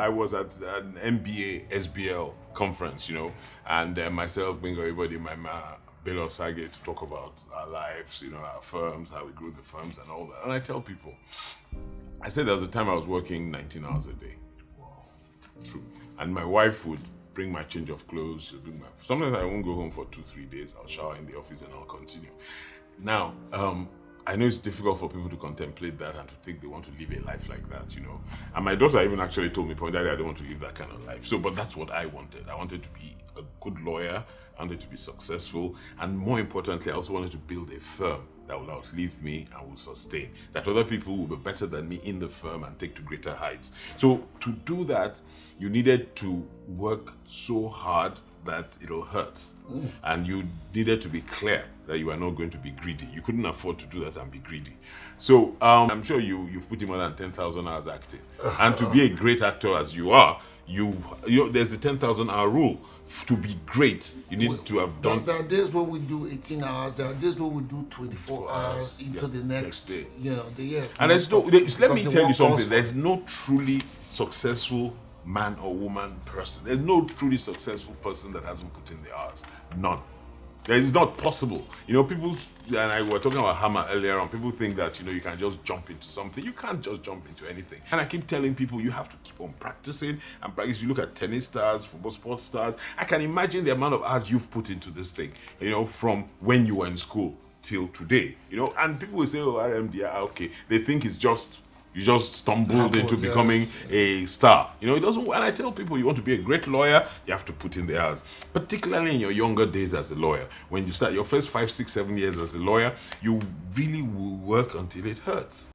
I was at an MBA SBL conference, and myself, being everybody, my ma, Bello Sage, to talk about our lives, our firms, how we grew the firms and all that. And I tell people, I said there was a time I was working 19 hours a day. Wow. True. And my wife would bring my change of clothes. She'll bring sometimes I won't go home for 2-3 days. I'll shower in the office and I'll continue. Now, I know it's difficult for people to contemplate that and to think they want to live a life like that, And my daughter even actually told me, Daddy, I don't want to live that kind of life. But that's what I wanted. I wanted to be a good lawyer. I wanted to be successful. And more importantly, I also wanted to build a firm that will outlive me and will sustain. That other people will be better than me in the firm and take to greater heights. So to do that, you needed to work so hard that it'll hurt. And you needed to be clear that you are not going to be greedy. You couldn't afford to do that and be greedy. So I'm sure you've put in more than 10,000 hours acting. And to be a great actor as you are, there's the 10,000 hour rule. To be great, you need to have done. There are days when we do 18 hours. There are days when we do 24 hours into the next day. The years. And let me tell you something. There's no truly successful man or woman person. There's no truly successful person that hasn't put in the hours. None. It's not possible. People, and I were talking about hammer earlier on, people think that, you can just jump into something. You can't just jump into anything. And I keep telling people you have to keep on practicing and practice. You look at tennis stars, football sports stars. I can imagine the amount of hours you've put into this thing, from when you were in school till today, and people will say, oh, RMD, okay. They think it's just, you just stumbled into becoming a star. It doesn't. And I tell people, you want to be a great lawyer, you have to put in the hours. Particularly in your younger days as a lawyer. When you start your first 5, 6, 7 years as a lawyer, you really will work until it hurts.